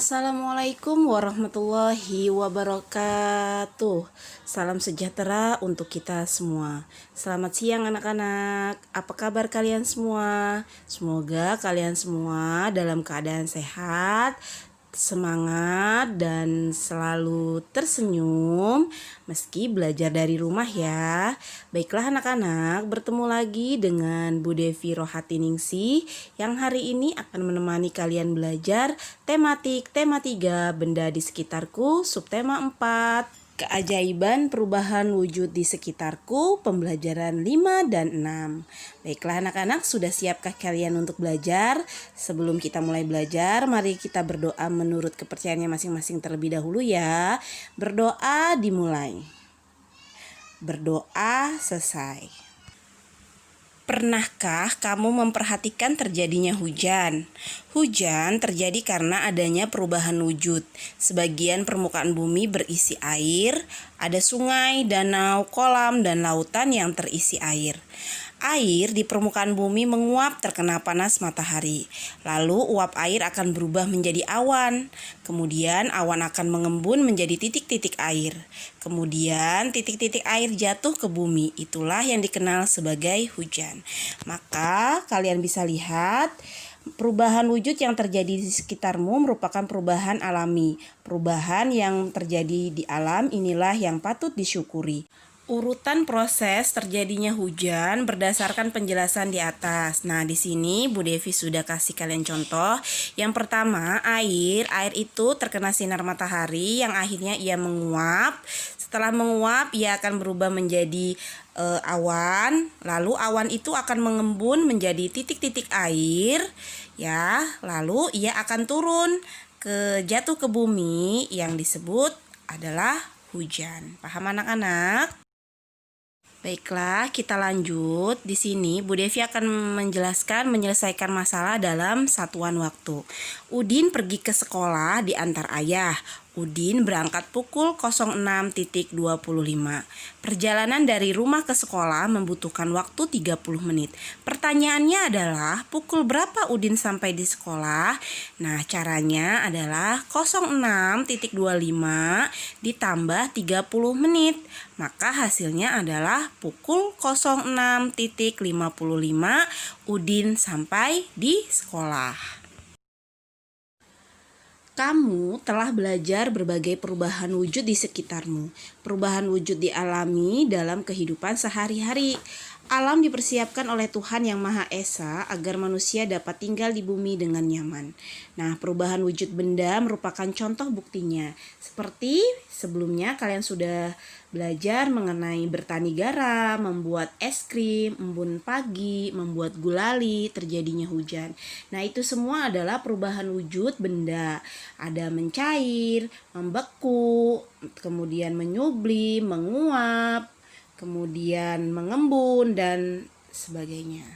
Assalamualaikum warahmatullahi wabarakatuh. Salam sejahtera untuk kita semua. Selamat siang anak-anak. Apa kabar kalian semua? Semoga kalian semua dalam keadaan sehat, semangat, dan selalu tersenyum meski belajar dari rumah ya. Baiklah anak-anak, bertemu lagi dengan Bu Devi Rohatiningsih yang hari ini akan menemani kalian belajar tematik tema 3 benda di sekitarku, subtema 4 keajaiban perubahan wujud di sekitarku, pembelajaran 5 dan 6. Baiklah anak-anak, sudah siapkah kalian untuk belajar? Sebelum kita mulai belajar, mari kita berdoa menurut kepercayaannya masing-masing terlebih dahulu ya. Berdoa dimulai. Berdoa selesai. Pernahkah kamu memperhatikan terjadinya hujan? Hujan terjadi karena adanya perubahan wujud. Sebagian permukaan bumi berisi air, ada sungai, danau, kolam, dan lautan yang terisi air. Air di permukaan bumi menguap terkena panas matahari. Lalu uap air akan berubah menjadi awan. Kemudian awan akan mengembun menjadi titik-titik air. Kemudian titik-titik air jatuh ke bumi. Itulah yang dikenal sebagai hujan. Maka kalian bisa lihat perubahan wujud yang terjadi di sekitarmu merupakan perubahan alami. Perubahan yang terjadi di alam inilah yang patut disyukuri. Urutan proses terjadinya hujan berdasarkan penjelasan di atas. Nah, di sini Bu Devi sudah kasih kalian contoh. Yang pertama, air itu terkena sinar matahari yang akhirnya ia menguap. Setelah menguap, ia akan berubah menjadi awan. Lalu awan itu akan mengembun menjadi titik-titik air, ya. Lalu ia akan turun jatuh ke bumi yang disebut adalah hujan. Paham anak-anak? Baiklah, kita lanjut. Di sini Bu Devi akan menyelesaikan masalah dalam satuan waktu. Udin pergi ke sekolah diantar ayah. Udin berangkat pukul 06.25. Perjalanan dari rumah ke sekolah membutuhkan waktu 30 menit. Pertanyaannya adalah, pukul berapa Udin sampai di sekolah? Nah, caranya adalah 06.25 ditambah 30 menit. Maka hasilnya adalah pukul 06.55 Udin sampai di sekolah. Kamu telah belajar berbagai perubahan wujud di sekitarmu. Perubahan wujud dialami dalam kehidupan sehari-hari. Alam dipersiapkan oleh Tuhan Yang Maha Esa agar manusia dapat tinggal di bumi dengan nyaman. Nah, perubahan wujud benda merupakan contoh buktinya. Seperti sebelumnya kalian sudah belajar mengenai bertani garam, membuat es krim, embun pagi, membuat gulali, terjadinya hujan. Nah, itu semua adalah perubahan wujud benda. Ada mencair, membeku, kemudian menyublim, menguap, kemudian mengembun, dan sebagainya.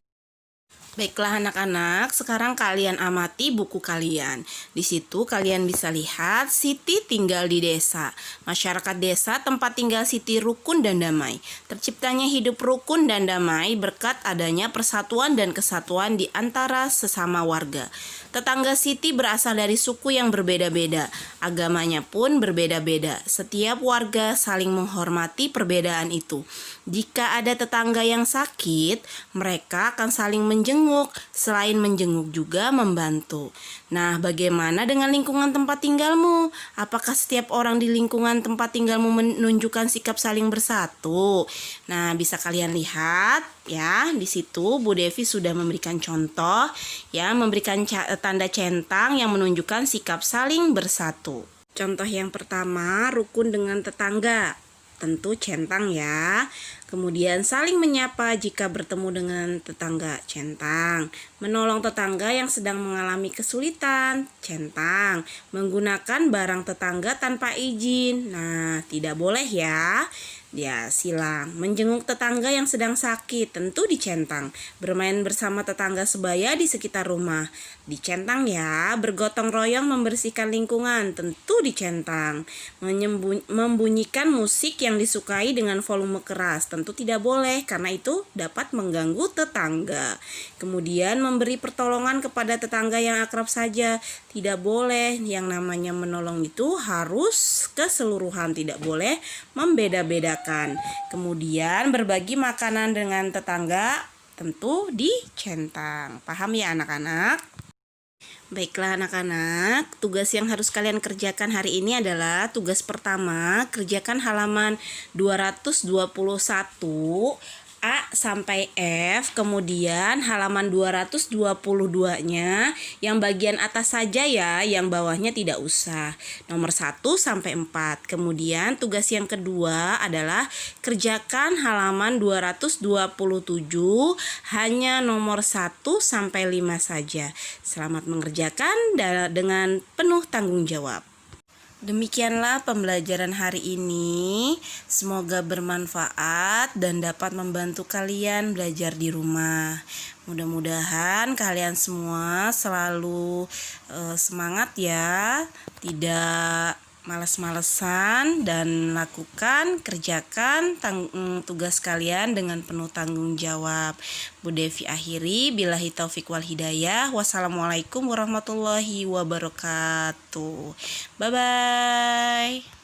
Baiklah anak-anak, sekarang kalian amati buku kalian. Di situ kalian bisa lihat Siti tinggal di desa. Masyarakat desa tempat tinggal Siti rukun dan damai. Terciptanya hidup rukun dan damai berkat adanya persatuan dan kesatuan di antara sesama warga. Tetangga Siti berasal dari suku yang berbeda-beda. Agamanya pun berbeda-beda. Setiap warga saling menghormati perbedaan itu. Jika ada tetangga yang sakit, mereka akan saling menjenguk. Selain menjenguk juga membantu. Nah, bagaimana dengan lingkungan tempat tinggalmu? Apakah setiap orang di lingkungan tempat tinggalmu menunjukkan sikap saling bersatu? Nah, bisa kalian lihat ya, di situ Bu Devi sudah memberikan contoh ya, memberikan tanda centang yang menunjukkan sikap saling bersatu. Contoh yang pertama, rukun dengan tetangga. Tentu centang ya. Kemudian saling menyapa jika bertemu dengan tetangga, centang. Menolong tetangga yang sedang mengalami kesulitan, centang. Menggunakan barang tetangga tanpa izin, nah tidak boleh ya. Ya, silang. Menjenguk tetangga yang sedang sakit, tentu dicentang. Bermain bersama tetangga sebaya di sekitar rumah, dicentang ya. Bergotong royong membersihkan lingkungan, tentu dicentang. Membunyikan musik yang disukai dengan volume keras, tentu tidak boleh karena itu dapat mengganggu tetangga. Kemudian memberi pertolongan kepada tetangga yang akrab saja, tidak boleh. Yang namanya menolong itu harus keseluruhan, tidak boleh membeda-bedakan. Kemudian berbagi makanan dengan tetangga tentu dicentang. Paham ya anak-anak? Baiklah anak-anak, tugas yang harus kalian kerjakan hari ini adalah tugas pertama, kerjakan halaman 221 A sampai F, kemudian halaman 222-nya yang bagian atas saja ya, yang bawahnya tidak usah. Nomor 1 sampai 4. Kemudian tugas yang kedua adalah kerjakan halaman 227 hanya nomor 1 sampai 5 saja. Selamat mengerjakan dengan penuh tanggung jawab. Demikianlah pembelajaran hari ini. Semoga bermanfaat dan dapat membantu kalian belajar di rumah. Mudah-mudahan kalian semua selalu semangat ya, tidak malas-malesan, dan kerjakan tugas kalian dengan penuh tanggung jawab. Bu Devi akhiri, billahi taufik wal hidayah. Wassalamualaikum warahmatullahi wabarakatuh. Bye-bye.